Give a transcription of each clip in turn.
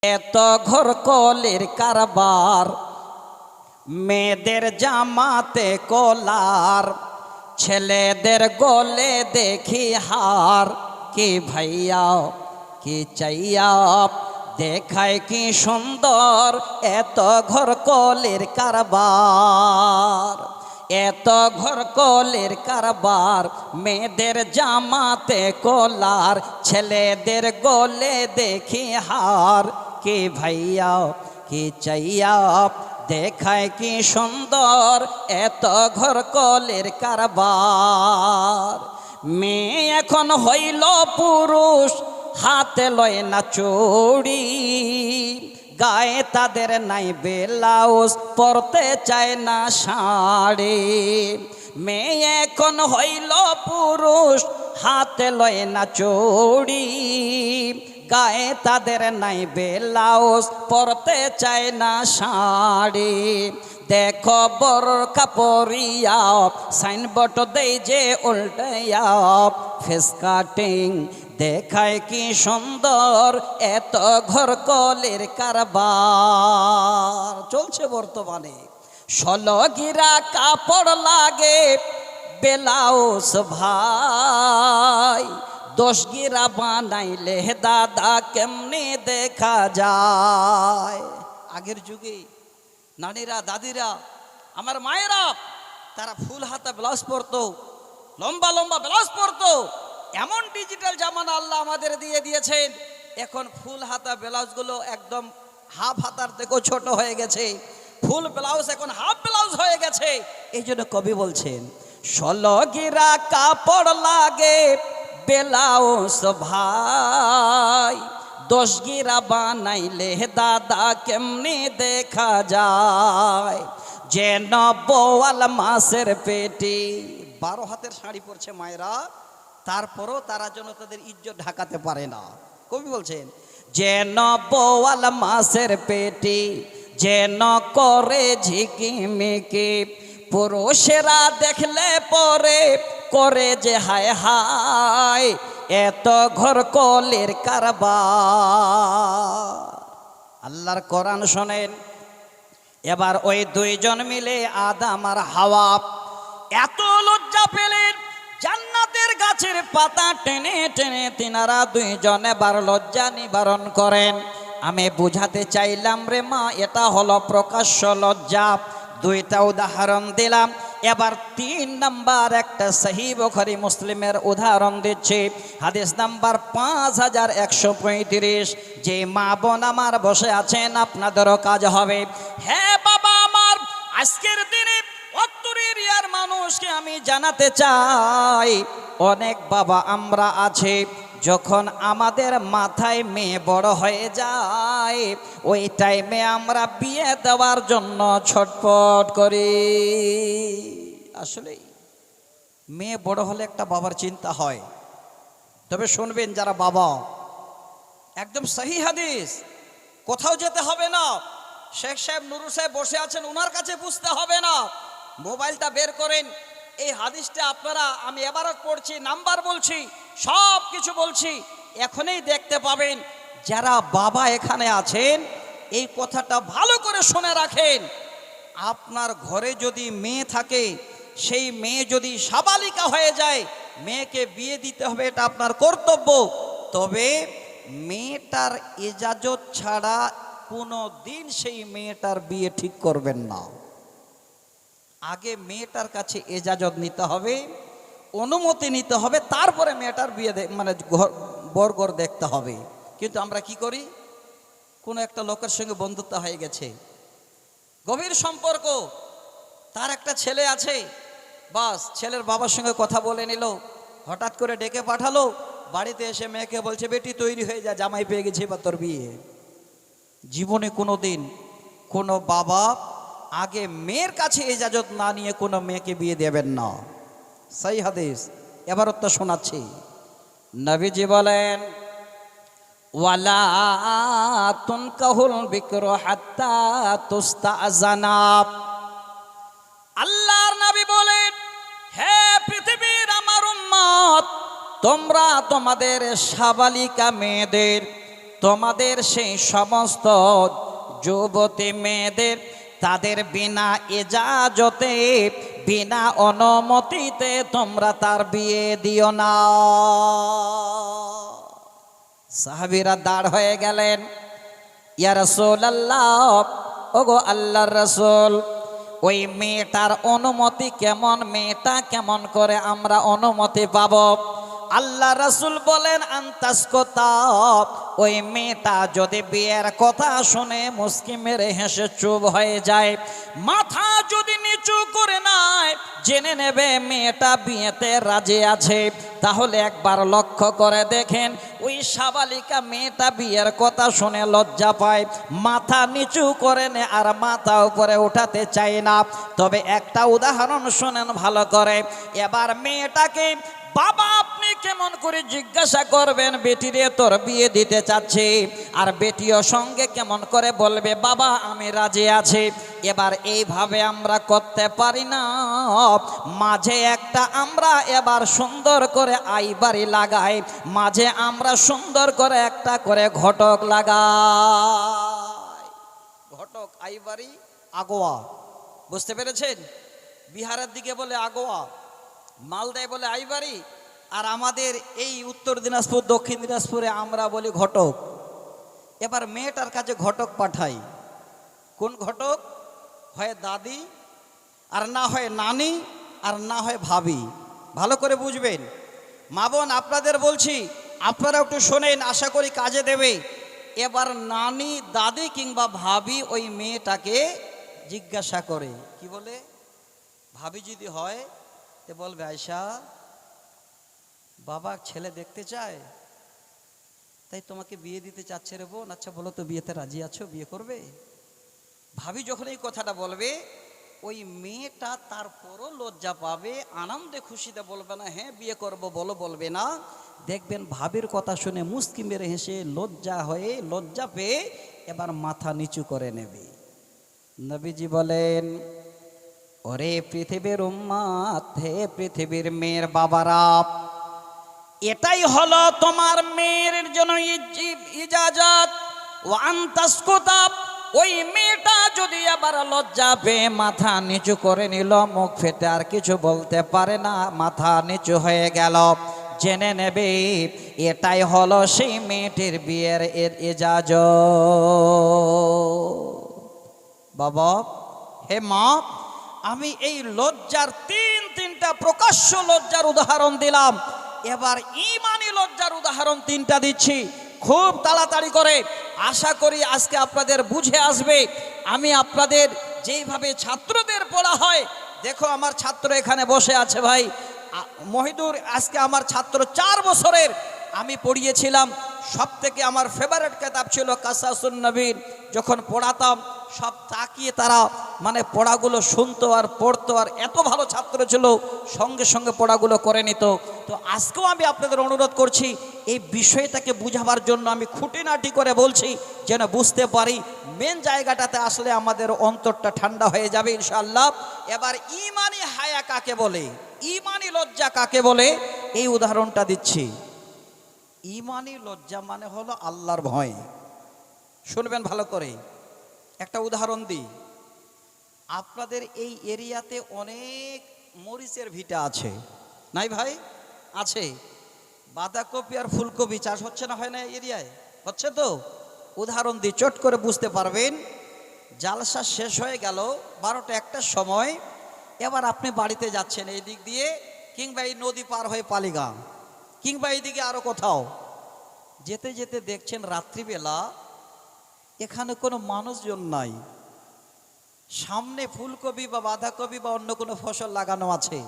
এত ঘর কলের কারবার, মেয়েদের জামাতে কলার, ছেলেদের গলে দেখি হার। কি ভাইয়া কি চাইয়া দেখায় কি সুন্দর, এত ঘর কলের কারবার, এত ঘর কলের কারবার। মেয়েদের জামাতে কলার, ছেলেদের গলে দেখি হার। কি ভাইয়া কি চাইয়া দেখায় কি সুন্দর, এত ঘর কলের কারবার। মেয়ে এখন হইল পুরুষ, হাতে লয় না চুড়ি, গায়ে তাদের নাই ব্লাউজ, পরতে চায় না শাড়ি। মেয়ে এখন হইল পুরুষ, হাতে লয় না চুড়ি, গায়ে তাদের নাই ব্লাউজ, পরতে চায় না শাড়ি। দেখো বোরকা পরিয়া সাইনবোর্ড দেই যে উল্টাইয়া, ফেস কাটিং দেখায় কি সুন্দর, এত ঘর কলের কারবার চলছে বর্তমানে। 16 গিরা কাপড় লাগে ব্লাউজ ভাই, 10 গিরা বানাইলে দাদা কেমনে দেখা যায়। আগের যুগে নানীরা দাদিরা আমার মায়েরা তারা ফুল হাতা ব্লাউজ পরতো, লম্বা লম্বা ব্লাউজ পরতো। এমন ডিজিটাল জামানা আল্লাহ আমাদের দিয়ে দিয়েছেন, এখন ফুল হাতা ব্লাউজগুলো একদম হাফ হাতার থেকেও ছোট হয়ে গেছে, ফুল ব্লাউজ এখন হাফ ব্লাউজ হয়ে গেছে। এই জন্য কবি বলছেন 16 গিরা কাপড় লাগে ব্লাউজ ভাই, 10 গিরা বানাইলে দাদা কেমনি দেখা যায়। যেন বোয়াল মাছের পেটি, 12 হাতের শাড়ি পরছে মায়েরা, তারপরও তারা যেন তাদের ইজ্জত ঢাকাতে পারে না। কবি বলছেন যেন বোয়াল মাছের পেটি, যেন করে ঝিকিমিকি, পুরুষেরা দেখলে পরে করে যে হায় হায়, এত ঘর কলের কারবার। আল্লাহর কোরআন শোনেন। এবার ওই দুইজন মিলে আদম আর হাওয়া এত লজ্জা পেলেন, জান্নাতের গাছের পাতা টেনে টেনে তিনারা দুইজন এবার লজ্জা নিবারণ করেন। আমি বুঝাতে চাইলাম রে মা, এটা হলো প্রকাশ্য লজ্জা। 2টা উদাহরণ দিলাম, এবার 3 নাম্বার একটা সহিহ বুখারী মুসলিমের উদাহরণ দিচ্ছি। হাদিস নাম্বার 5135। যে মা বোন আমার বসে আছেন, আপনাদেরও কাজ হবে। হ্যাঁ বাবা আমার, আজকের দিনে উত্তর এরিয়ার মানুষকে আমি জানাতে চাই, অনেক বাবা আমরা আছে, যখন আমাদের মাথায় মেয়ে বড় হয়ে যায়, ওই টাইমে আমরা বিয়ে দেওয়ার জন্য ছটফট করি। আসলে মেয়ে বড় হলে একটা বাবার চিন্তা হয়। তবে শুনবেন যারা বাবা, একদম সহি হাদিস, কোথাও যেতে হবে না। শেখ সাহেব নুরুল সাহেব বসে আছেন, ওনার কাছে বুঝতে হবে না। মোবাইলটা বের করেন, এই হাদিসটা আপনারা, আমি এবারও পড়ছি, নাম্বার বলছি, সব কিছু বলছি, এখনই দেখতে পাবেন। যারা বাবা এখানে আছেন, এই কথাটা ভালো করে শুনে রাখেন। আপনার ঘরে যদি মেয়ে থাকে, সেই মেয়ে যদি সাবালিকা হয়ে যায়, মেয়েকে বিয়ে দিতে হবে, এটা আপনার কর্তব্য। তবে মেয়েটার ইজাজত ছাড়া কোনো দিন সেই মেয়েটার বিয়ে ঠিক করবেন না। আগে মেয়েটার কাছে ইজাজত নিতে হবে, অনুমতি নিতে হবে, তারপরে মেয়েটার বিয়ে মানে বরঘর দেখতে হবে। কিন্তু আমরা কি করি, কোনো একটা লোকের সঙ্গে বন্ধুত্ব হয়ে গেছে, গভীর সম্পর্ক, তার একটা ছেলে আছে, বাস ছেলের বাবার সঙ্গে কথা বলে নিল, হঠাৎ করে ডেকে পাঠালো, বাড়িতে এসে মেয়েকে বলছে বেটি তৈরি হয়ে যা, জামাই পেয়ে গেছে, বা তোর বিয়ে। জীবনে কোনো দিন কোনো বাবা আগে মেয়ের কাছে ইজাজত না নিয়ে কোনো মেয়েকে বিয়ে দেবেন না। সহিহ হাদিস। এবারও তো শোনাচ্ছি, নবীজি বলেন ওয়ালা তুনকাহুল বিকরু হাত্তা তুস্তাজানা। আল্লাহর নবী বলেন, হে পৃথিবীর আমার উম্মত, তোমরা তোমাদের সাবালিকা মেয়েদের তোমাদের সেই সমস্ত যুবতী মেয়েদের তাদের বিনা ইজাজতে বিনা অনুমতিতে তোমরা তার বিয়ে দিও না। সাহাবীরা দাঁড় হয়ে গেলেন, ইয়া রাসূলুল্লাহ, ওগো আল্লাহর রাসূল, ওই মেয়েটার অনুমতি কেমন, মেয়েটা কেমন করে আমরা অনুমতি পাব? আল্লাহ রাসূল বলেন, আন্তাসকতা, ওই মেয়েটা যদি বিয়ের কথা শুনে মুস্কি মেরে হেসে চুপ হয়ে যায়, মাথা যদি নিচু করে নেয়, জেনে নেবে মেয়েটা বিয়েতে রাজি আছে। তাহলে একবার লক্ষ্য করে দেখেন, ওই সাবালিকা মেয়েটা বিয়ের কথা শুনে লজ্জা পায়, মাথা নিচু করে নে আর মাথা উপরে উঠাতে চায় না। তবে একটা উদাহরণ শোনেন ভালো করে। এবার মেয়েটাকে বাবা আপনি কেমন করে জিজ্ঞাসা করবেন, বেটিরে তোর বিয়ে দিতে চাচ্ছি, আর বেটিও সঙ্গে কেমন করে বলবে বাবা আমি রাজি আছি। এবার এইভাবে আমরা করতে পারি না, মাঝে একটা আমরা এবার সুন্দর করে আইবাড়ি লাগাই, মাঝে আমরা সুন্দর করে একটা করে ঘটক লাগাই। ঘটক আইবাড়ি আগোয়া, বুঝতে পেরেছেন? বিহারের দিকে বলে আগোয়া, মালদায় বলে আইবাড়ি, আর আমাদের এই উত্তর দিনাজপুর দক্ষিণ দিনাজপুরে আমরা বলি ঘটক। এবার মেয়েটার কাছে ঘটক পাঠাই। কোন ঘটক? হয় দাদি, আর না হয় নানি, আর না হয় ভাবি। ভালো করে বুঝবেন মা বোন, আপনাদের বলছি, আপনারা একটু শোনেন, আশা করি কাজে দেবে। এবার নানি, দাদি কিংবা ভাবি ওই মেয়েটাকে জিজ্ঞাসা করে, কি বলে? ভাবি যদি হয় তে বলবে, আয়শা বাবা ছেলে দেখতে চায়, তাই তোমাকে বিয়ে দিতে চাচ্ছে রে বোন, আচ্ছা বলো তো বিয়েতে রাজি আছো, বিয়ে করবে? ভাবি যখন এই কথাটা বলবে, ওই মেয়েটা তারপরও লজ্জা পাবে, আনন্দে খুশিতে বলবে না হ্যাঁ বিয়ে করব বলো, বলবে না। দেখবেন ভাবির কথা শুনে মুস্কি মেরে হেসে লজ্জা পেয়ে এবার মাথা নিচু করে নেবে। নবীজি বলেন, ওরে পৃথিবীর উম্মাত, হে পৃথিবীর মেয়ের বাবারা, এটাই হলো তোমার মেয়ের জন্য ইজাজত। ও আন্তাসকতা, ওই মেয়েটা যদি আবার লজ্জা পেয়ে মাথা নিচু করে নিল, মুখ ফেটে আর কিছু বলতে পারে না, মাথা নিচু হয়ে গেল, জেনে নেবে এটাই হলো সেই মেয়েটির বিয়ের ইজাজত। বাবা, হে মা, আমি এই লজ্জার তিনটা প্রকাশ্য লজ্জার উদাহরণ দিলাম। এবার ঈমানি লজ্জার উদাহরণ তিনটা দিচ্ছি, খুব তাড়াতাড়ি করে। আশা করি আজকে আপনাদের বুঝে আসবে। আমি আপনাদের যেইভাবে ছাত্রদের পড়া হয়, দেখো আমার ছাত্র এখানে বসে আছে ভাই মহিদুর, আজকে আমার ছাত্র 4 বছরের, আমি পড়িয়েছিলাম। সব থেকে আমার ফেভারিট কিতাব ছিল কাসাসুন নবীন। যখন পড়াতাম সব তাকিয়ে তারা মানে পড়াগুলো শুনতো আর পড়তো, আর এত ভালো ছাত্র ছিল, সঙ্গে সঙ্গে পড়াগুলো করে নিত। তো আজকেও আমি আপনাদের অনুরোধ করছি, এই বিষয়টাকে বুঝাবার জন্য আমি খুঁটিনাটি করে বলছি, যেন বুঝতে পারি। মেন জায়গাটাতে আসলে আমাদের অন্তরটা ঠান্ডা হয়ে যাবে ইনশাআল্লাহ। এবার ঈমানি হায়া কাকে বলে, ঈমানি লজ্জা কাকে বলে, এই উদাহরণটা দিচ্ছি। ঈমানি লজ্জা মানে হলো আল্লাহর ভয়। শুনবেন ভালো করে, একটা উদাহরণ দিই। আপনাদের এই এরিয়াতে অনেক মরিচের ভিটা আছে, নাই ভাই? আছে। বাঁধাকপি আর ফুলকপি চাষ হচ্ছে না, হয় না এরিয়ায়? হচ্ছে তো। উদাহরণ দিই, চট করে বুঝতে পারবেন। জালসা শেষ হয়ে গেল 12টা 1টার সময়, এবার আপনি বাড়িতে যাচ্ছেন এই দিক দিয়ে, কিংবা এই নদী পার হয়ে পালিগাম, কিংবা এইদিকে আরো কোথাও যেতে যেতে দেখছেন রাত্রিবেলা এখানে কোনো মানুষজন নাই, সামনে ফুলকপি বা বাঁধাকপি বা অন্য কোনো ফসল লাগানো আছে।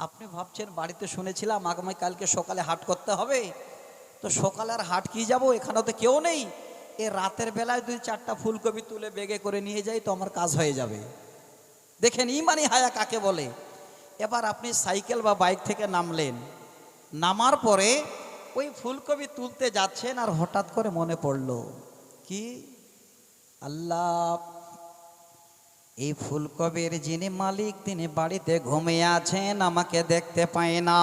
আপনি ভাবছেন বাড়িতে শুনেছিলাম আগামীকালকে সকালে হাট করতে হবে, তো সকালে আর হাট কি যাব, এখানে তো কেউ নেই, এ রাতের বেলায় 2-4টা ফুলকপি তুলে বেগে করে নিয়ে যাই তো আমার কাজ হয়ে যাবে। দেখেন ঈমানি হায়া কাকে বলে। এবার আপনি সাইকেল বা বাইক থেকে নামলেন, নামার পরে ওই ফুলকপি তুলতে যাচ্ছেন, আর হঠাৎ করে মনে পড়ল, কি আল্লাহ, এই ফুলকপির যিনি মালিক তিনি বাড়িতে ঘুমিয়ে আছেন, আমাকে দেখতে পায় না।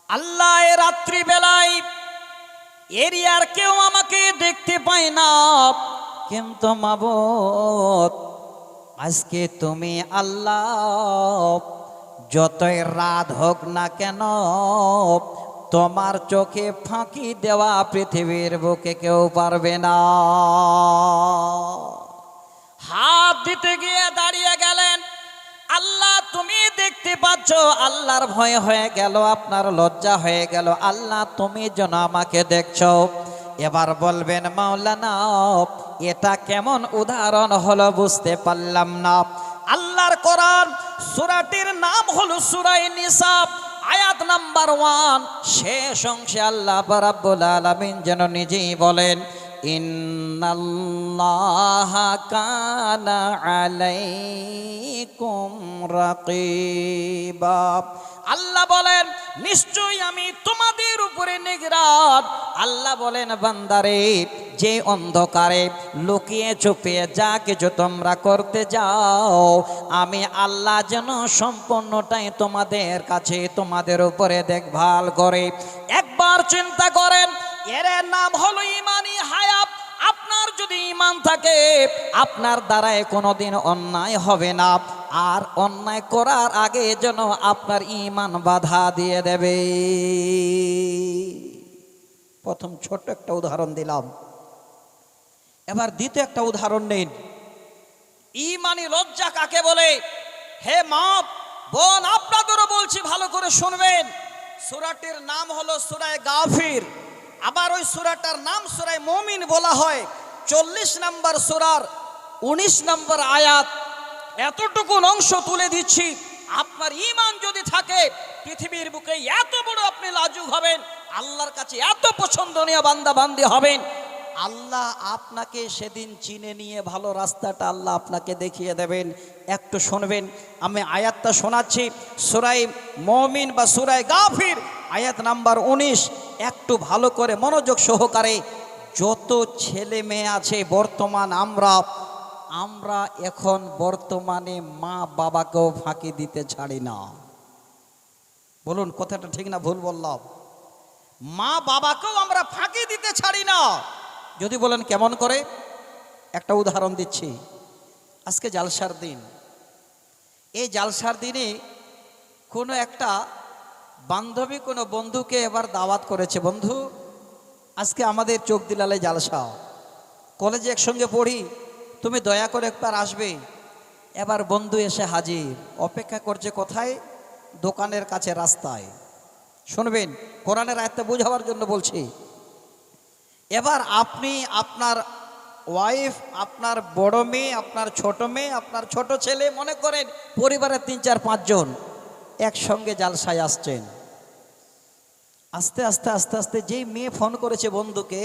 আল্লাহ রাত্রিবেলায় এরিয়ার কেউ আমাকে দেখতে পায় না, কিন্তু মাবুদ আজকে তুমি আল্লাহ, যতই রাত হোক না কেন তোমার চোখে ফাঁকি দেওয়া পৃথিবীর বুকে কেউ পারবে না। হাত দিতে গিয়ে দাঁড়িয়ে গেলেন। আল্লাহ তুমি দেখতে পাচ্ছ, আল্লাহর ভয় হয়ে গেল, আপনার লজ্জা হয়ে গেল, আল্লাহ তুমি যেন আমাকে দেখছো। এবার বলবেন মাওলানা এটা কেমন উদাহরণ হলো বুঝতে পারলাম না। আল্লাহর কোরআন সূরাটির নাম হলো সূরা নিসা, আয়াত নাম্বার 1 শেষ অংশে আল্লাহ রাব্বুল আলামিন যেন নিজেই বলেন ইন্নাল্লাহা কানা আলাইকুম রাকিবা। আল্লাহ বলেন নিশ্চয়ই আমি তোমাদের উপরে নিগরান। আল্লাহ বলেন বান্দারে যে অন্ধকারে লুকিয়ে চুপিয়ে যা কিছু তোমরা করতে যাও, আমি আল্লাহ যেন সম্পূর্ণটাই তোমাদের কাছে তোমাদের উপরে দেখভাল করে। একবার চিন্তা করেন, এর নাম হলো ইমানি হায়াত। আপনার যদি ঈমান থাকে আপনার দ্বারায় কোনোদিন অন্যায় হবে না, আর অন্যায় করার আগে যেন আপনার ঈমান বাধা দিয়ে দেবে। প্রথম ছোট্ট একটা উদাহরণ দিলাম, এবার দ্বিতীয় একটা উদাহরণ নিন। ঈমানি লজ্জা কাকে বলে? হে মা বোন আপনাদেরও বলছি, ভালো করে শুনবেন। সূরাটির নাম হলো সূরা গাফির, আবার ওই সূরাটার নাম সূরা মুমিন বলা হয়। 40 নম্বর সূরার 19 নম্বর আয়াত। এতটুকু অংশ তুলে দিচ্ছি, আপনার ঈমান যদি থাকে পৃথিবীর বুকে এত বড় আপনি লাজুক হবেন, আল্লাহর কাছে এত পছন্দনীয় বান্দা বান্দি হবেন, আল্লাহ আপনাকে সেদিন চিনে নিয়ে ভালো রাস্তাটা আল্লাহ আপনাকে দেখিয়ে দেবেন। একটু শুনবেন, আমি আয়াতটা শোনাচ্ছি। সূরা মুমিন বা সূরা গাফির আয়াত নাম্বার 19, একটু ভালো করে মনোযোগ সহকারে। যত ছেলে মেয়ে আছে বর্তমান আমরা এখন বর্তমানে মা বাবাকেও ফাঁকি দিতে ছাড়ি না। বলুন কথাটা ঠিক না ভুল বললাম? মা বাবাকেও আমরা ফাঁকি দিতে ছাড়ি না। যদি বলেন কেমন করে, একটা উদাহরণ দিচ্ছি। আজকে জালসার দিন, এই জালসার দিনে কোনো একটা বান্ধবী কোনো বন্ধুকে এবার দাওয়াত করেছে, বন্ধু আজকে আমাদের চোখ দিলালে জালসা, কলেজে একসঙ্গে পড়ি, তুমি দয়া করে একবার আসবে। এবার বন্ধু এসে হাজির, অপেক্ষা করছে কোথায়? দোকানের কাছে, রাস্তায়। শুনবেন, কোরআনের আয়াতটা বোঝাবার জন্য বলছি। এবার আপনি, আপনার ওয়াইফ, আপনার বড় মেয়ে, আপনার ছোট মেয়ে, আপনার ছোট ছেলে, মনে করেন পরিবারের 3-4-5 জন একসঙ্গে জালসায় আসছেন। আস্তে আস্তে আস্তে আস্তে যেই মেয়ে ফোন করেছে বন্ধুকে,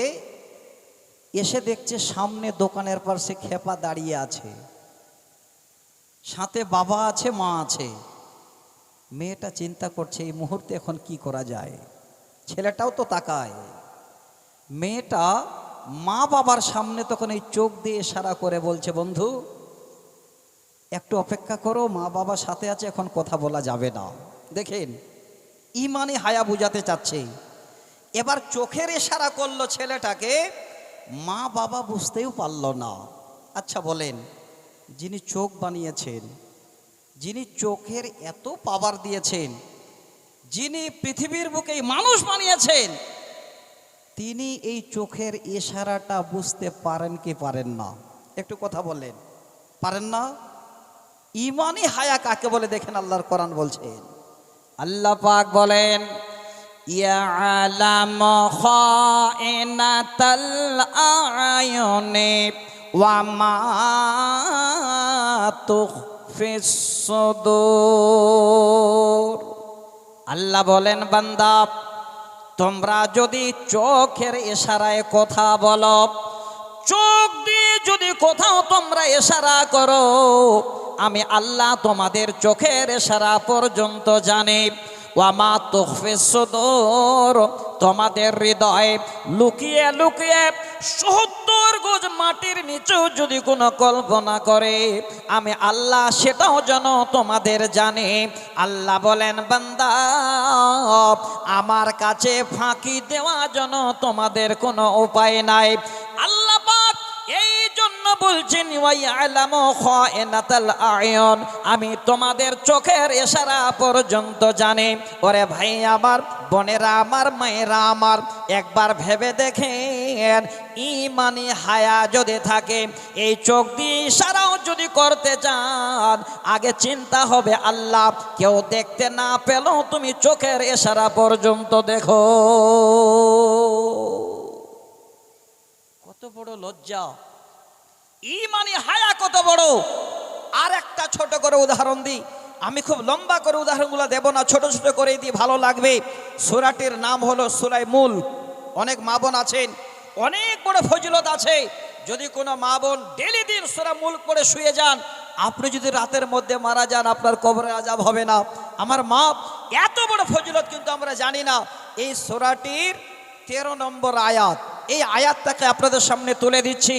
এসে দেখছে সামনে দোকানের পাশে খেপা দাঁড়িয়ে আছে, সাথে বাবা আছে, মা আছে। মেয়েটা চিন্তা করছে এই মুহূর্তে এখন কি করা যায়। ছেলেটাও তো তাকায়। মেয়েটা মা বাবার সামনে তখন এই চোখ দিয়ে ইশারা করে বলছে, বন্ধু একটু অপেক্ষা করো, মা বাবার সাথে আছে, এখন কথা বলা যাবে না। দেখেন ঈমানি হায়া বুঝাতে চাচ্ছে। এবার চোখের ইশারা করলো ছেলেটাকে, মা বাবা বুঝতেও পারল না। আচ্ছা বলেন, যিনি চোখ বানিয়েছেন, যিনি চোখের এত পাওয়ার দিয়েছেন, যিনি পৃথিবীর বুকে মানুষ বানিয়েছেন, তিনি এই চোখের ইশারাটা বুঝতে পারেন কি পারেন না? একটু কথা বলেন, পারেন না? ঈমানি হায়া কাকে বলে দেখেন, আল্লাহর কোরআন বলছেন। আল্লাহ পাক বলেন ইয়ালামু খাইনাতাল আয়ুনি ওয়া মা তুখফিস সুদূর। আল্লাহ বলেন বান্দা তোমরা যদি চোখের ইশারায় কথা বলো, চোখ দিয়ে যদি কোথাও তোমরা ইশারা করো, আমি আল্লাহ তোমাদের চোখের ইশারা পর্যন্ত জানি। ওয়া মা তুখফিস সুদূর, তোমাদের হৃদয়ে লুকিয়ে লুকিয়ে ৭০ মগজ মাটির নিচেও যদি কোনো কল্পনা করে আমি আল্লাহ সেটাও যেন তোমাদের জানে। আল্লাহ বলেন বান্দা আমার কাছে ফাঁকি দেওয়া যেন তোমাদের কোনো উপায় নাই। আল্লাহ পাক এই জন্য বলছেন ওয়াইয়ালামু খায়িনাতাল আয়ুন, আমি তোমাদের চোখের ইশারা পর্যন্ত জানি। ওরে ভাই আমার, বোনেরা আমার, মায়েরা আমার, একবার ভেবে দেখেন ঈমানি হায়া যদি থাকে, এই চোখ দিয়ে ইশারাও যদি করতে চান, আগে চিন্তা হবে আল্লাহ কেউ দেখতে না পেলেও তুমি চোখের ইশারা পর্যন্ত দেখো। কত বড় লজ্জা, ঈমানি হায়া কত বড়। আর একটা ছোট করে উদাহরণ দিই, আমি খুব লম্বা করে উদাহরণগুলো দেব না, ছোট ছোট করে দিই, ভালো লাগবে। সূরাটির নাম হলো সূরা মুলক। অনেক মা বোন আছেন, অনেক বড় ফজিলত আছে। যদি কোনো মা বোন ডেলি দিন সূরা মুলক পড়ে শুয়ে যান, আপনি যদি রাতের মধ্যে মারা যান আপনার কবরে আযাব হবে না। আমার মা, এত বড় ফজিলত কিন্তু আমরা জানি না। এই সূরাটির 13 নম্বর আয়াত, এই আয়াতটাকে আপনাদের সামনে তুলে দিচ্ছি।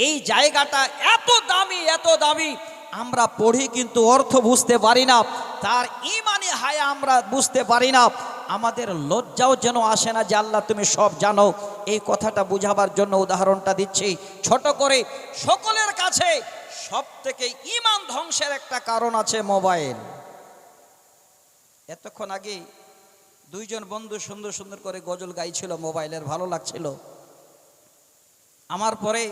এই জায়গাটা এত দামি, এত দামি, আমরা পড়ি কিন্তু অর্থ বুঝতে পারি না, তার ঈমানি হায়া আমরা বুঝতে পারি না। আমাদের লজ্জাও যেন আসে না যে আল্লাহ তুমি সব জানো। এই কথাটা বুঝাবার জন্য উদাহরণটা দিচ্ছি ছোট করে। সকলের কাছে সব থেকে ঈমান ধ্বংসের একটা কারণ আছে মোবাইল। এতক্ষণ আগে দুইজন বন্ধু সুন্দর সুন্দর করে গজল গাইছিল মোবাইলের, ভালো লাগছিল। আমার পরে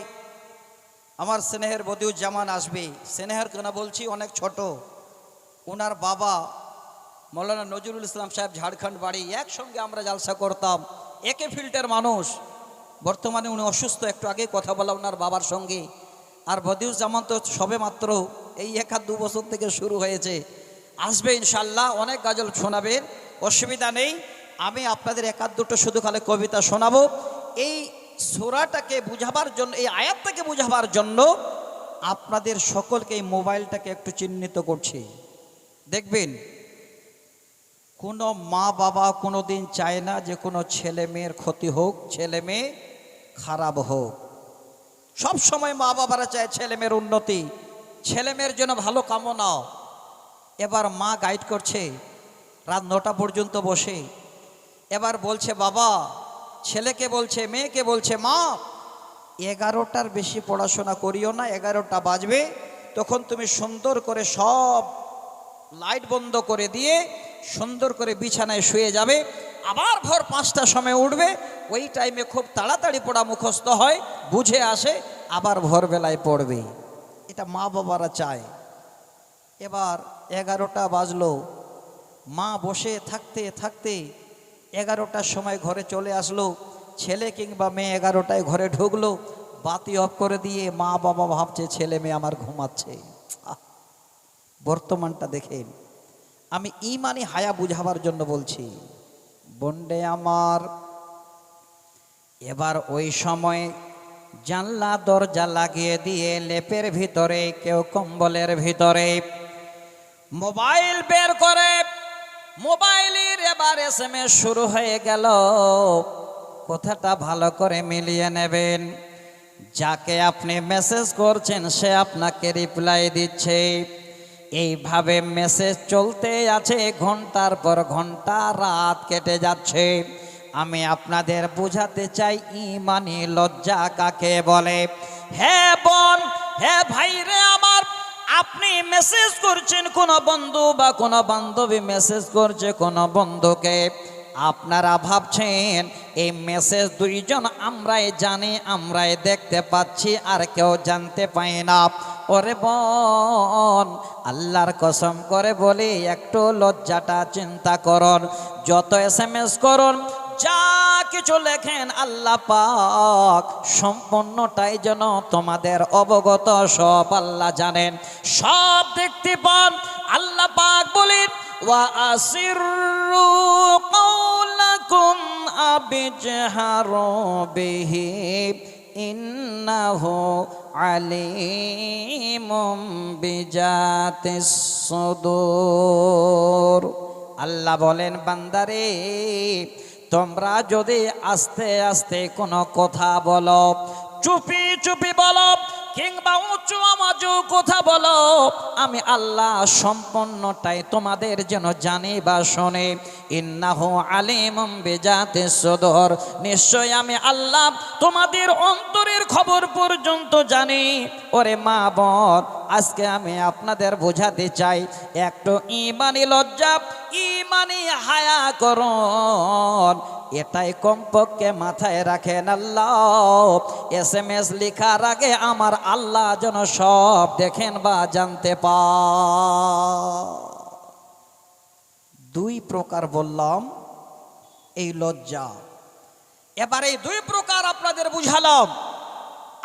আমার স্নেহের বদিউজ্জামান আসবে, স্নেহের কেনা বলছি অনেক ছোট, ওনার বাবা মৌলানা নজরুল ইসলাম সাহেব ঝাড়খণ্ড বাড়ি, একসঙ্গে আমরা জালসা করতাম, একে ফিল্টের মানুষ। বর্তমানে উনি অসুস্থ, একটু আগে কথা বলা ওনার বাবার সঙ্গে। আর বদিউজ্জামান তো সবে মাত্র এই 1-2 বছর থেকে শুরু হয়েছে, আসবে ইনশাল্লাহ, অনেক গজল শোনাবেন, অসুবিধা নেই। আমি আপনাদের 1-2টো শুধু খালি কবিতা শোনাবো। এই সূরাটাকে বুঝাবার জন্য, এই আয়াতটাকে বুঝাবার জন্য আপনাদের সকলকে এই মোবাইলটাকে একটু চিহ্নিত করছি। দেখবেন কোনো মা বাবা কোনো দিন চায় না যে কোনো ছেলে মেয়ের ক্ষতি হোক, ছেলে মেয়ে খারাপ হোক। সব সময় মা বাবারা চায় ছেলে মেয়ের উন্নতি, ছেলে মেয়ের জন্য ভালো কামনা। এবার মা গাইড করছে রাত 9টা পর্যন্ত বসে, এবার বলছে বাবা, ছেলেকে বলছে, মেয়েকে বলছে মা 11টার বেশি পড়াশোনা করিও না, 11টা বাজবে, তখন তুমি সুন্দর করে সব লাইট বন্ধ করে দিয়ে সুন্দর করে বিছানায় শুয়ে যাবে, আবার ভোর 5টার সময় উঠবে, ওই টাইমে খুব তাড়াতাড়ি পড়া মুখস্থ হয়, বুঝে আসে, আবার ভোরবেলায় পড়বে। এটা মা বাবারা চায়। এবার 11টা বাজলো, মা বসে থাকতে থাকতে 11টার সময় ঘরে চলে আসলো, ছেলে কিংবা মেয়ে 11টায় ঘরে ঢুকলো, বাতি অফ করে দিয়ে মা বাবা ভাবছে ছেলে মেয়ে আমার ঘুমাচ্ছে। বর্তমানটা দেখেন, আমি ঈমানি হায়া বুঝাবার জন্য বলছি বন্ডে আমার। এবার ওই সময় জানলা দরজা লাগিয়ে দিয়ে লেপের ভিতরে, কেউ কম্বলের ভিতরে মোবাইল বের করে, মোবাইলের এবার SMS শুরু হয়ে গেল। কথাটা ভালো করে মিলিয়ে নেবেন, যাকে আপনি মেসেজ করছেন সে আপনাকে রিপ্লাই দিচ্ছে। এইভাবে মেসেজ চলতে আছে, ঘন্টার পর ঘন্টা, রাত কেটে যাচ্ছে। আমি আপনাদের বুঝাতে চাই ঈমানি লজ্জা কাকে বলে। হ্যাঁ বোন, হ্যাঁ ভাই রে আমার, আপনি মেসেজ করছেন কোনো বন্ধু বা কোনো বান্ধবী মেসেজ করছে কোনো বন্ধুকে, আপনারা ভাবছেন এই মেসেজ দুইজন আমরাই জানি, আমরাই দেখতে পাচ্ছি, আর কেউ জানতে পায় না। ওরে বোন, আল্লাহর কসম করে বলি একটু লজ্জাটা চিন্তা করুন। যত SMS করুন, যা কিছু লেখেন, আল্লাহ পাক সম্পূর্ণটাই যেন তোমাদের অবগত, সব আল্লাহ জানেন, সব দেখতে পান। আল্লাহ পাক বলেন ওয়া আসিররু কাওলাকুম আবিজহারু বিহি ইন্নাহু আলিমুম বিজাতিস সুদূর। আল্লাহ বলেন বান্দারে, তোমরা যদি আস্তে আস্তে কোনো কথা বলো, চুপি চুপি বলো কিংবা উঁচু আওয়াজে কথা বলো, আমি আল্লাহ সম্পূর্ণটাই তোমাদের যেন জানি বা শোনে। ইন্নাহু আলিমুম বিজাতিস সুদূর, নিশ্চয় আমি আল্লাহ তোমাদের অন্তরের খবর পর্যন্ত জানি। ওরে মা বোন, আজকে আমি আপনাদের বোঝাতে চাই, একটু ঈমানি লজ্জা, ঈমানি হায়া করুন, এটাই কমপক্ষে মাথায় রাখেন। আল্লাহ SMS লেখার আগে আমার আল্লাহ যেন সব দেখেন বা জানতে দুই প্রকার বললাম এই লজ্জা। এবার এই দুই প্রকার আপনাদের বুঝালাম।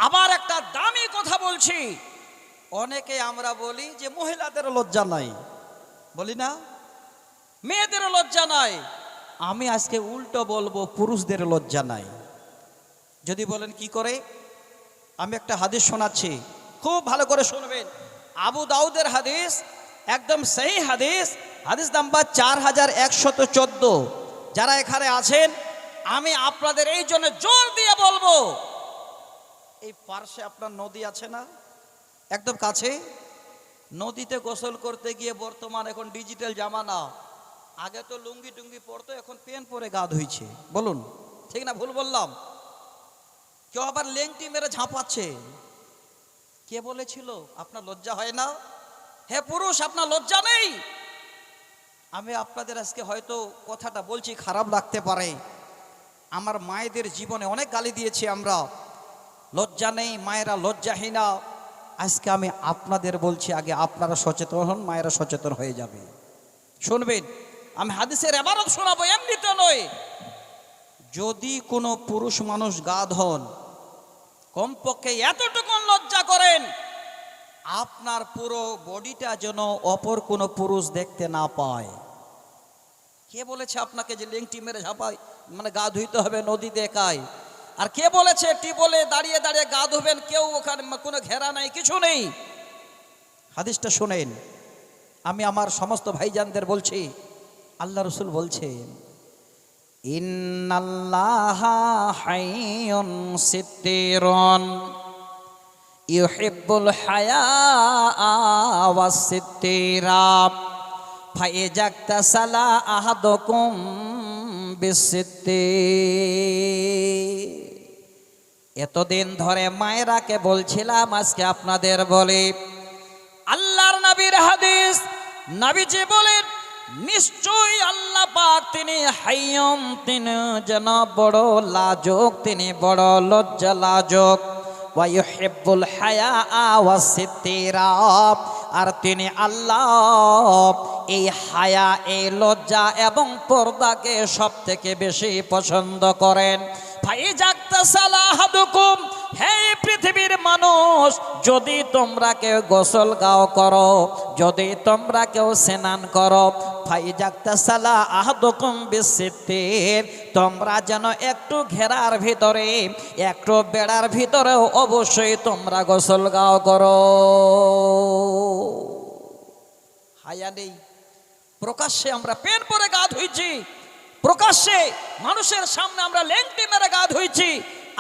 আবার একটা দামি কথা বলছি, অনেকে আমরা বলি যে মহিলাদের লজ্জা নাই, বলি না, মেয়েদের লজ্জা নাই। আমি আজকে উল্টো বলবো, পুরুষদের লজ্জা নাই। যদি বলেন কি করে, আমি একটা হাদিস শোনাচ্ছি, খুব ভালো করে শুনবেন। আবু দাউদের হাদিস, একদম সহি হাদিস, হাদিস নাম্বার 4114। যারা এখানে আছেন, আমি আপনাদের এই জন্য জোর দিয়ে বলবো, এই পার্শ্বে আপনার নদী আছে না, একদম কাছে, নদীতে গোসল করতে গিয়ে, বর্তমান এখন ডিজিটাল জামানা, আগে তো লুঙ্গি টুঙ্গি পরতো, এখন প্যান্ট পরে গা ধুইছে। বলুন ঠিক না ভুল বললাম? কেউ আবার লেংটি মেরে ঝাঁপাচ্ছে। কে বলেছিল আপনার লজ্জা হয় না? হে পুরুষ, আপনার লজ্জা নেই? আমি আপনাদের আজকে হয়তো কথাটা বলছি, খারাপ লাগতে পারে। আমার মায়েদের জীবনে অনেক গালি দিয়েছি আমরা, লজ্জা নেই, মায়েরা লজ্জাহীনা। আজকে আমি আপনাদের বলছি, আগে আপনারা সচেতন হন, মায়েরা সচেতন হয়ে যাবে। শুনবেন, আমি হাদিসের এবারত শোনাবো, এমনিতে নয়। যদি কোনো পুরুষ মানুষ গা ধন, কমপক্ষে এতটুকু লজ্জা করেন, আপনার পুরো বডিটা যেন অপর কোনো পুরুষ দেখতে না পায়। কে বলেছে আপনাকে যে লেংটি মেরে ঝাঁপাই মানে গা ধুইতে হবে নদীতে একাই? আর কে বলেছে টিবলে দাঁড়িয়ে দাঁড়িয়ে গা ধুবেন? কেউ ওখানে কোনো ঘেরা নাই, কিছু নেই। হাদিসটা শুনেন, আমি আমার সমস্ত ভাইজানদের বলছি, আল্লাহ রাসূল বলছেন, ইন্নাল্লাহা হাইয়ুন সিত্তিরুন ইউহিব্বুল হায়াআ ওয়াস সিত্তিরা ফাইজাকতাসালা আহাদুকুম বিসিত্তি। এতদিন ধরে মায়েরাকে বলছিলাম, আজকে আপনাদের বলি, আল্লাহর নবীর হাদিস, নবীজি বলেন, নিশ্চয়ই আল্লাহ পাক তিনি হাইয়ুম, তিনি যেন বড় লাজুক, তিনি বড় লজ্জা লাজুক। ওয়া ইউহিব্বুল হায়াআ ওয়াস সিত্তিরা, আর তিনি আল্লাহ এই হায়া, এই লজ্জা এবং পর্দাকে সব থেকে বেশি পছন্দ করেন। ফাইজাকতাসালা আহাদুকুম, হে পৃথিবীর মানুষ, যদি তোমরা কেউ গোসল গাও করো, যদি তোমরা কেউ স্নান করো, ফাইজাকতাসালা আহাদুকুম বিসিত্তির, তোমরা যেন একটু ঘেরার ভিতরে, একটু বেড়ার ভিতরেও অবশ্যই তোমরা গোসল গাও করো। হায়া নেই, প্রকাশ্যে আমরা প্যান্ট পরে গা ধুইছি, প্রকাশ্যে মানুষের সামনে আমরা লেংটি মেরে গা ধুইছি।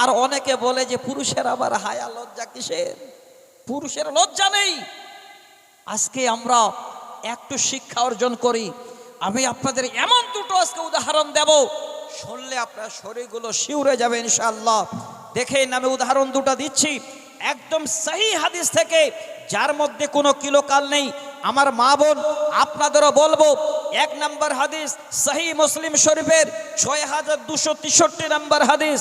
আর অনেকে বলে যে পুরুষের আবার হায়া লজ্জা কিসের? পুরুষের লজ্জা নেই। আজকে আমরা একটু শিক্ষা অর্জন করি। আমি আপনাদের এমন দুটো আজকে উদাহরণ দেব, শুনলে আপনার শরীরগুলো শিউরে যাবে ইনশাআল্লাহ। দেখেন, আমি উদাহরণ দুটো দিচ্ছি একদম সহি হাদিস থেকে, যার মধ্যে কোনো কিলোকাল নেই। আমার মা বোন, আপনাদেরও বলবো, 1 নম্বর হাদিস সহি মুসলিম শরীফের 6263 নম্বর হাদিস।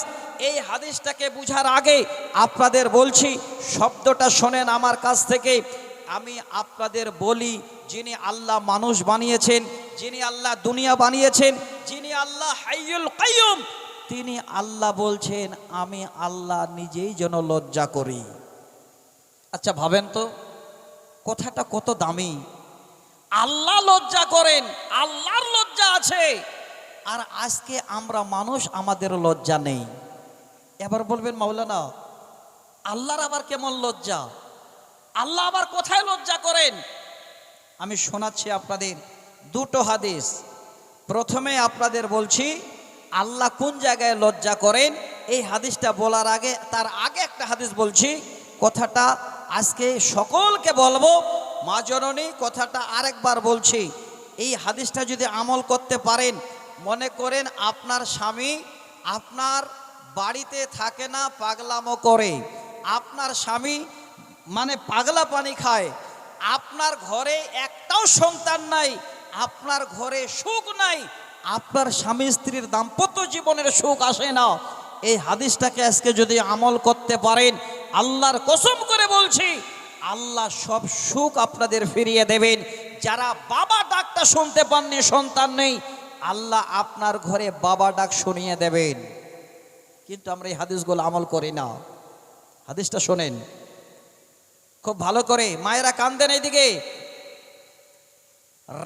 এই হাদিসটাকে বুঝার আগে আপনাদের বলছি, শব্দটা শোনেন আমার কাছ থেকে। আমি আপনাদের বলি, যিনি আল্লাহ মানুষ বানিয়েছেন, যিনি আল্লাহ দুনিয়া বানিয়েছেন, যিনি আল্লাহ হাইয়ুল কাইয়ুম, তিনি আল্লাহ বলছেন, আমি আল্লাহ নিজেই যেন লজ্জা করি। আচ্ছা ভাবেন তো, কথাটা কত দামি। আল্লাহ লজ্জা করেন, আল্লাহর লজ্জা আছে, আর আজকে আমরা মানুষ, আমাদের লজ্জা নেই। এবার বলবেন মাওলানা, আল্লাহর আবার কেমন লজ্জা? আল্লাহ আবার কোথায় লজ্জা করেন? আমি শোনাচ্ছি আপনাদের দুটো হাদিস। প্রথমে আপনাদের বলছি আল্লাহ কোন জায়গায় লজ্জা করেন, এই হাদিসটা বলার আগে তার আগে একটা হাদিস বলছি, কথাটা আজকে সকলকে বলবো। মা জননী, কথাটা আরেকবার বলছি, এই হাদিসটা যদি আমল করতে পারেন, মনে করেন আপনার স্বামী আপনার বাড়িতে থাকে না, পাগলামো করে, আপনার স্বামী মানে পাগলা পানি খায়, আপনার ঘরে একটাও সন্তান নাই, আপনার ঘরে সুখ নাই, আপনার স্বামী স্ত্রীর দাম্পত্য জীবনের সুখ আসে না। এই হাদিসটাকে আজকে যদি আমল করতে পারেন, আল্লাহর কসম করে বলছি, আল্লাহ সব সুখ আপনাদের ফিরিয়ে দেবেন। যারা বাবা ডাকটা শুনতে পাননি, সন্তান নেই, আল্লাহ আপনার ঘরে বাবা ডাক শুনিয়ে দেবেন। কিন্তু আমরা এই হাদিসগুলো আমল করি না। হাদিসটা শোনেন খুব ভালো করে, মায়েরা কান্দেন এইদিকে।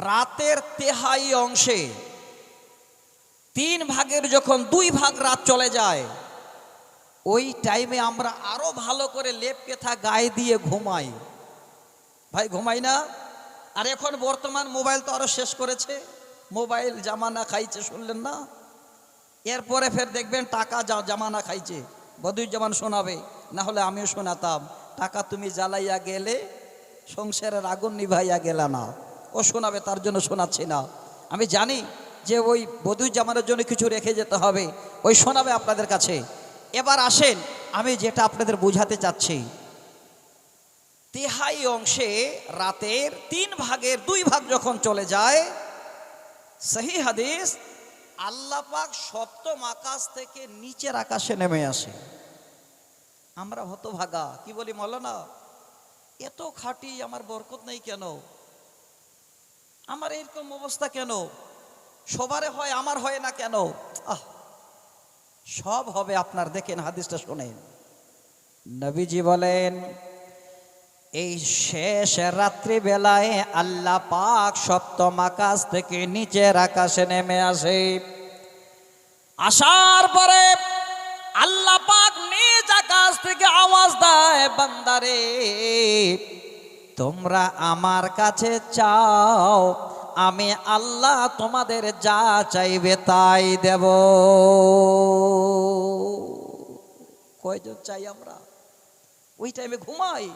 রাতের 3/4 অংশে 3 ভাগের যখন 2 ভাগ রাত চলে যায়, ওই টাইমে আমরা আরো ভালো করে লেপ কেথা গায়ে দিয়ে ঘুমাই। ভাই ঘুমাই না? আর এখন বর্তমান মোবাইল তো আরো শেষ করেছে, মোবাইল জামানা খাইছে, শুনলেন না? এরপরে ফের দেখবেন টাকা জামানা খাইছে, বদুজ্জামান শোনাবে, না হলে আমিও শোনাতাম, টাকা তুমি জ্বালাইয়া গেলে সংসারের আগুন নিভাইয়া গেলা না, ও শোনাবে, তার জন্য শোনাচ্ছি না। আমি জানি যে ওই বদুজ্জামানের জন্য কিছু রেখে যেতে হবে, ওই শোনাবে আপনাদের কাছে। এবার আসেন, আমি যেটা আপনাদের বুঝাতে চাচ্ছি, 3/4 অংশে রাতের 3 ভাগের 2 ভাগ যখন চলে যায়, সহি হাদিস, আল্লাহ পাক সপ্তম আকাশ থেকে নিচের আকাশে নেমে আসে। আমরা হতভাগা, কি বলি মৌলানা, এত খাটি, আমার বরকত নেই কেন, আমার এরকম অবস্থা কেন, সবারে হয় আমার হয় না কেন? সব হবে আপনার। দেখেন হাদিসটা শোনেন, নবীজি বলেন, এই শেষ রাত্রি বেলায় আল্লাহ পাক সপ্তম আকাশ থেকে নিচের আকাশে নেমে আসে। আসার পরে আল্লাহ পাক নিজ আকাশ থেকে আওয়াজ দেয়, বান্দারে তোমরা আমার কাছে চাও, আমি আল্লাহ তোমাদের যা চাইবে তাই দেব। কয়জন চাই আমরা? ওই টাইমে ঘুমাই,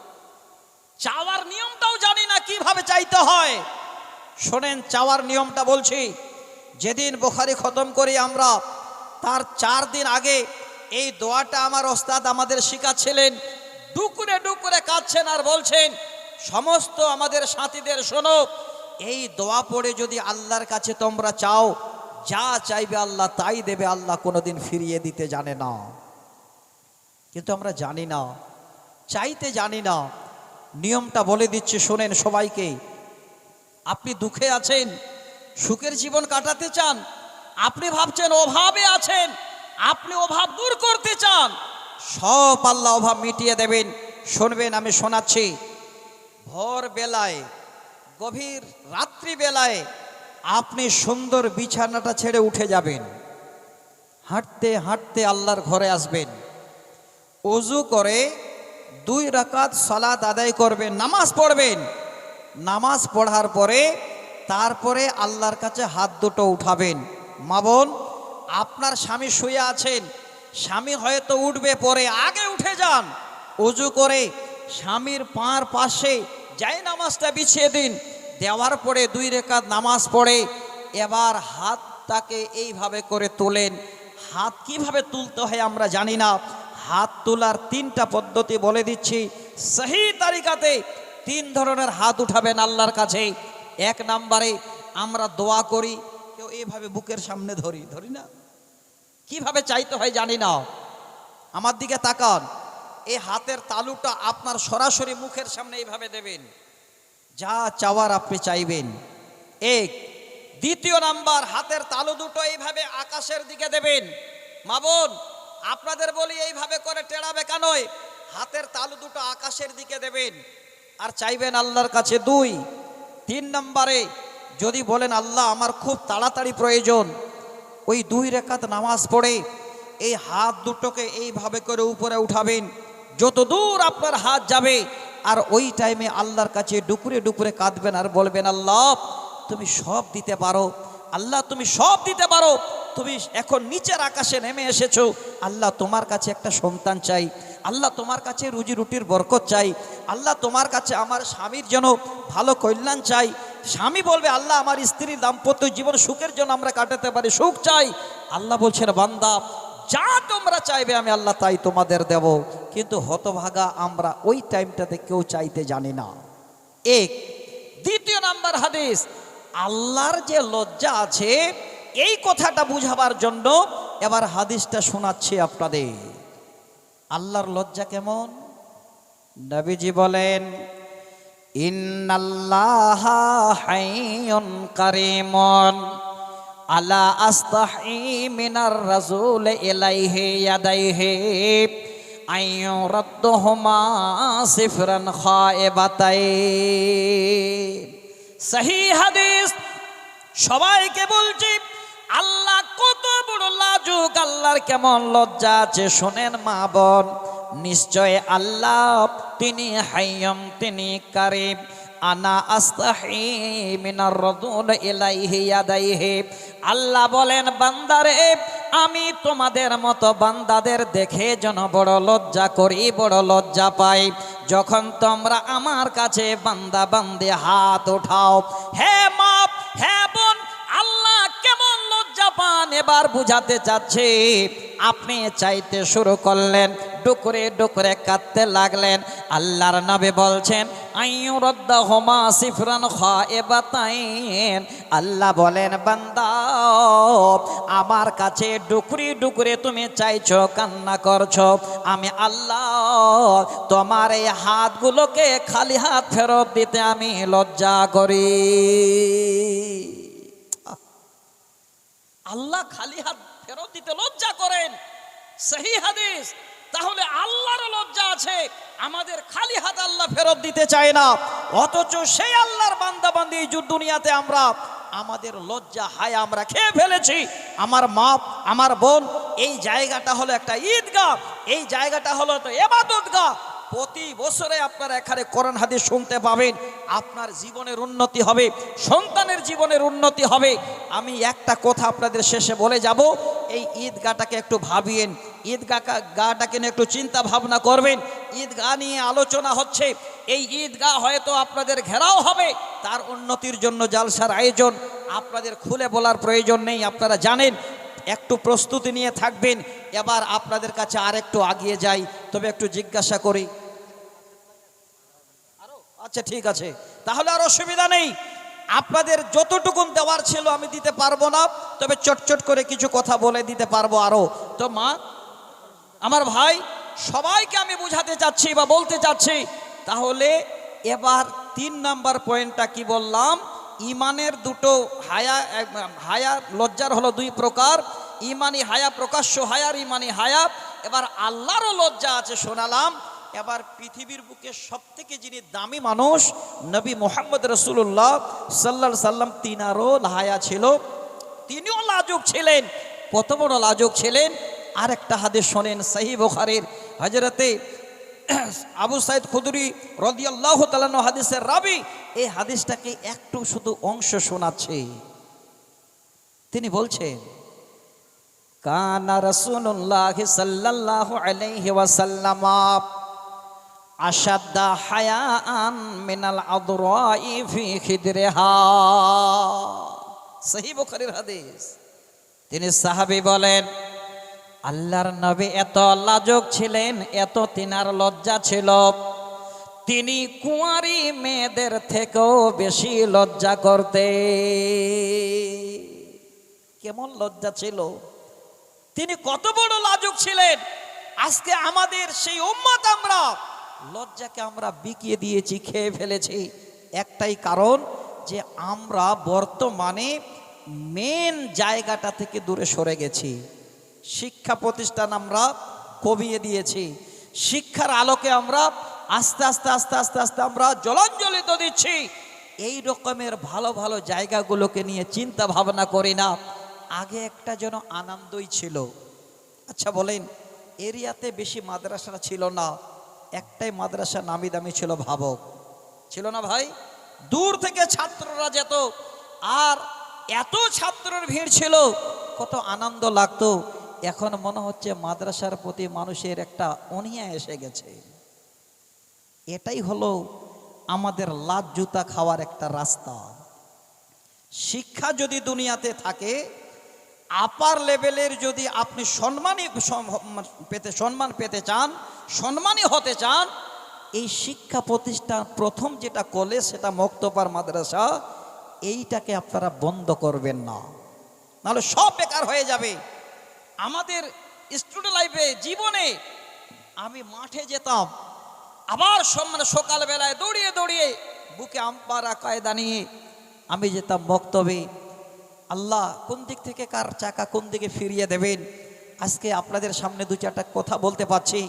চাওয়ার নিয়মটাও জানি না কিভাবে চাইতে হয়। শোনেন, চাওয়ার নিয়মটা বলছি। যেদিন বুখারী খতম করি আমরা, তার 4 দিন আগে এই দোয়াটা আমার ওস্তাদ আমাদের শিখাচ্ছিলেন। ডুকুরে ডুকুরে কাঁদছেন আর বলছেন, সমস্ত আমাদের সাথীদের শোনো, এই দোয়া পড়ে যদি আল্লাহর কাছে তোমরা চাও, যা চাইবে আল্লাহ তাই দেবে, আল্লাহ কোনোদিন ফিরিয়ে দিতে জানে না। কিন্তু আমরা জানি না, চাইতে জানি না। নিয়মটা বলে দিচ্ছি, শোনেন সবাইকে। আপনি দুঃখে আছেন, সুখের জীবন কাটাতে চান, আপনি ভাবছেন অভাবে আছেন, আপনি অভাব দূর করতে চান, সব আল্লাহ অভাব মিটিয়ে দেবেন। শুনবেন, আমি শোনাচ্ছি। ভোর বেলায়, গভীর রাত্রি বেলায় আপনি সুন্দর বিছানাটা ছেড়ে উঠে যাবেন, হাঁটতে হাঁটতে আল্লাহর ঘরে আসবেন, ওযু করে 2 রাকাত সালাত আদায় করবেন, নামাজ পড়বেন। নামাজ পড়ার পরে তারপরে আল্লাহর কাছে হাত দুটো উঠাবেন। মা বোন, আপনার স্বামী শুয়ে আছেন, স্বামী হয়তো উঠবে পরে, আগে উঠে যান, ওযু করে স্বামীর পায়ের পাশে যাই নামাজটা বিছিয়ে দিন, দেওয়ার পরে 2 রাকাত নামাজ পড়ে এবার হাতটাকে এইভাবে করে তোলেন। হাত কিভাবে তুলতে হয় আমরা জানি না, হাত তোলার 3টা পদ্ধতি বলে দিচ্ছি সহি তারিকাতে। 3 ধরনের হাত উঠাবেন আল্লাহর কাছে। 1 নম্বরে আমরা দোয়া করি, কেউ এইভাবে বুকের সামনে ধরি না, কিভাবে চাইতে হয় জানি না। আমার দিকে তাকান, এই হাতের তালুটা আপনার সরাসরি মুখের সামনে এইভাবে দেবেন, যা চাওয়ার আপনি চাইবেন। 1। 2 নাম্বার, হাতের তালু দুটো এইভাবে আকাশের দিকে দেবেন। মা বোন, আপনাদের বলি এইভাবে করে টেড়া বেঁকা নয়, হাতের তালু দুটো আকাশের দিকে দেবেন আর চাইবেন আল্লাহর কাছে। 2। 3 নম্বরে যদি বলেন আল্লাহ আমার খুব তাড়াতাড়ি প্রয়োজন, ওই 2 রাকাত নামাজ পড়ে এই হাত দুটোকে এইভাবে করে উপরে উঠাবেন, যত দূর আপনার হাত যাবে, আর ওই টাইমে আল্লাহর কাছে ডুকুরে ডুকুরে কাঁদবেন আর বলবেন আল্লাহ তুমি সব দিতে পারো, আল্লাহ তুমি সব দিতে পারো, তুমি এখন নিচের আকাশে নেমে এসেছো, আল্লাহ তোমার কাছে একটা সন্তান চাই, আল্লাহ তোমার কাছে রুজি রুটির বরকত চাই, আল্লাহ তোমার কাছে আমার স্বামীর জন্য ভালো কল্যাণ চাই। স্বামী বলবে আল্লাহ আমার স্ত্রীর দাম্পত্য জীবন সুখের জন্য আমরা কাটাতে পারি, সুখ চাই। আল্লাহ বলছেন বান্দা যা তোমরা চাইবে আমি আল্লাহ তাই তোমাদের দেব। কিন্তু হতভাগা আমরা ওই টাইমটাতে কেউ চাইতে জানি না। এক। দ্বিতীয় নাম্বার হাদিস, আল্লাহর যে লজ্জা আছে এই কথাটা বুঝাবার জন্য এবার হাদিসটা শোনাচ্ছি আপনাদের। আল্লাহর লজ্জা কেমন? নবীজি বলেন ইন্নাল্লাহা হাইয়ুন কারীমুন আলা আস্তাহি মিনার রাসূল ইলাইহি ইয়াদাইহি আইয়ুরাদ্দুহুমা সিফরান খায়বাতাইন। সহিহ হাদিস। সবাইকে বলছি আল্লাহ কত বড় লাজুক, আল্লাহর কেমন লজ্জা আছে শোনেন মা বোন। নিশ্চয় আল্লাহ তিনি হাইয়ুম, তিনি কারীম। আনা আস্তাহি মিনার রাসূল ইলাইহি ইয়াদাইহি। আল্লাহ বলেন বান্দারে আমি তোমাদের মতো বান্দাদের দেখে যেন বড় লজ্জা করি, বড় লজ্জা পাই যখন তোমরা আমার কাছে বান্দা বান্দে হাত উঠাও। হে মা, হে বোন, আল্লাহ কেমন লজ্জা পান এবার বুঝাতে চাচ্ছি। আপনি চাইতে শুরু করলেন, ডুকরে ডুকরে কাঁদতে লাগলেন। আল্লাহর নবী বলছেন আইয়ুরাদ্দুহুমা সিফরান খায়বাতাইন। আল্লাহ বলেন বান্দা আমার কাছে ডুকরি ডুকরে তুমি চাইছো, কান্না করছো, আমি আল্লাহ তোমার এই হাতগুলোকে খালি হাত ফেরত দিতে আমি লজ্জা করি। আল্লাহ খালি হাত ফেরত দিতে লজ্জা করেন। সহিহ হাদিস। তাহলে আল্লাহর লজ্জা আছে, আমাদের খালি হাত আল্লাহ ফেরত দিতে চায় না। অথচ সেই আল্লাহর বান্দা বান্দি দুনিয়াতে আমরা আমাদের লজ্জা হায় আমরা খেয়ে ফেলেছি। আমার মা, আমার বোন, এই জায়গাটা হলো একটা ঈদগাহ, এই জায়গাটা হলো তো ইবাদতগাহ। প্রতি বছরে আপনারা এখানে কোরআন হাদিস শুনতে পাবেন, আপনার জীবনের উন্নতি হবে, সন্তানের জীবনের উন্নতি হবে। আমি একটা কথা আপনাদের শেষে বলে যাব, এই ঈদগাহটাকে একটু ভাবিয়েন, ঈদগাহটাকে নিয়ে একটু চিন্তা ভাবনা করবেন। ঈদগাহ নিয়ে আলোচনা হচ্ছে, এই ঈদগাহ হয়তো আপনাদের ঘেরাও হবে, তার উন্নতির জন্য জালসার আয়োজন, আপনাদের খুলে বলার প্রয়োজন নেই, আপনারা জানেন। একটু প্রস্তুতি নিয়ে থাকবেন। এবার আপনাদের কাছে আরেকটু আগিয়ে যাই, তবে একটু জিজ্ঞাসা করি। আচ্ছা ঠিক আছে, তাহলে আর অসুবিধা নেই। আপনাদের যতটুকুন দেওয়ার ছিল আমি দিতে পারবো না, তবে চটচট করে কিছু কথা বলে দিতে পারবো আরো। তো মা, আমার ভাই, সবাইকে আমি বুঝাতে চাচ্ছি বা বলতে চাচ্ছি। তাহলে এবার 3 নাম্বার পয়েন্টটা কি বললাম? ইমানের দুটো হায়া, হায়া লজ্জার হলো 2 প্রকার, ইমানি হায়া, প্রকাশ্য হায়ার ইমানি হায়া। এবার আল্লাহরও লজ্জা আছে শোনালাম। এবার পৃথিবীর বুকে সবথেকে যিনি দামি মানুষ নবী মুহাম্মদ রাসূলুল্লাহ সাল্লাল্লাহু আলাইহি সাল্লাম, তিনারও হায়া ছিল, তিনিও লাজুক ছিলেন। কত বড় লাজুক ছিলেন আরেকটা হাদিস শোনেন, সহিহ বুখারীর হযরতে আবু সাইদ খুদরি রাদিয়াল্লাহু তাআলা আনহু হাদিসের রাবী। এই হাদিসটাকে একটু শুধু অংশ শোনাচ্ছে। তিনি বলছেন কানা রাসূলুল্লাহ সাল্লাল্লাহু আলাইহি ওয়াসাল্লাম আশাদ্দা হায়াআন মিনাল আদরাই ফি খিদরিহা। সহিহ বুখারীর হাদিস। তিনি সাহাবী বলেন আল্লাহর নবী এত লাজুক ছিলেন, এত তিনার লজ্জা ছিল, তিনি কুঁয়ারি মেয়েদের থেকেও বেশি লজ্জা করতে। কেমন লজ্জা ছিল, তিনি কত বড় লাজুক ছিলেন। আজকে আমাদের সেই উম্মত আমরা লজ্জাকে আমরা বিকিয়ে দিয়েছি, খেয়ে ফেলেছি। একটাই কারণ যে আমরা বর্তমানে মেন জায়গাটা থেকে দূরে সরে গেছি। শিক্ষা প্রতিষ্ঠান আমরা কমিয়ে দিয়েছি, শিক্ষার আলোকে আমরা আস্তে আস্তে আস্তে আস্তে আস্তে আমরা জলাঞ্জলিত দিচ্ছি। এই রকমের ভালো ভালো জায়গাগুলোকে নিয়ে চিন্তা ভাবনা করি না। আগে একটা যেন আনন্দই ছিল। আচ্ছা বলেন, এরিয়াতে বেশি মাদ্রাসা ছিল না, একটাই মাদ্রাসা নামি দামি ছিল, ভাবক, ছিল না ভাই? দূর থেকে ছাত্ররা যেত, আর এত ছাত্রের ভিড় ছিল, কত আনন্দ লাগতো। এখন মনে হচ্ছে মাদ্রাসার প্রতি মানুষের একটা অনীহা এসে গেছে। এটাই হলো আমাদের লাত জুতা খাওয়ার একটা রাস্তা। শিক্ষা যদি দুনিয়াতে থাকে, আপার লেভেলের যদি আপনি সম্মান পেতে চান, সম্মানী হতে চান, এই শিক্ষা প্রতিষ্ঠান প্রথম যেটা কলেজ সেটা মুক্তপার মাদ্রাসা, এইটাকে আপনারা বন্ধ করবেন না, নাহলে সব বেকার হয়ে যাবে। আমাদের স্টুডেন্ট লাইফে জীবনে আমি মাঠে যেতাম, আবার সকালবেলায় দৌড়িয়ে দৌড়িয়ে বুকে আম্পারা কায়দা নিয়ে আমি যেতাম মক্তবে। আল্লাহ কোন দিক থেকে কার চাকা কোন দিকে ফিরিয়ে দেবেন। আজকে আপনাদের সামনে দু চারটা কথা বলতে পারছি,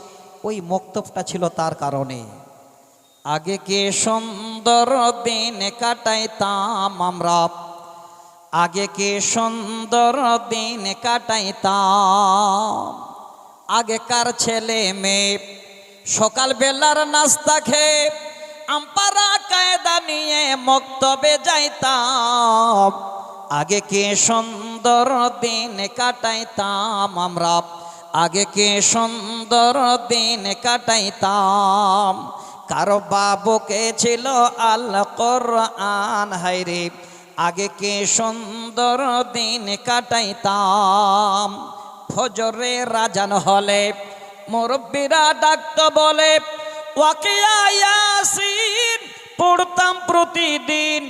ওই মক্তবটা ছিল তার কারণে। আগে কে সুন্দর দিন কাটাইতাম আমরা, আগে কে সুন্দর দিন কাটাইতাম। আগেকার ছেলে মেয়ে সকালবেলার নাস্তা খেয়ে আম্পারা কায়দা নিয়ে মক্তবে যাইতাম। আগে কে সুন্দর দিন কাটাইতাম আমরা, আগে কে সুন্দর দিন কাটাইতাম। কারো বাবুকে ছিল আল কোরআন, হায়রে আগে কে সুন্দর দিন কাটাইতাম। ফজরে রাজান হলে মুরব্বিরা ডাকতো বলে ওয়াকিয়া ইয়াসিন পড়তাম প্রতিদিন,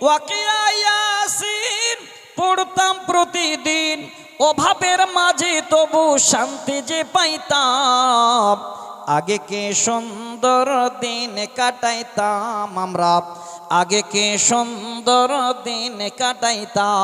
ওয়াকিয়া ইয়াসিন পড়তাম প্রতিদিন। অভাবের মাঝে তবু শান্তি যে পাইতাম। আগে কে সুন্দর দিন কাটাইতাম আমরা, আগে কে সুন্দর দিন কাটাইতাম।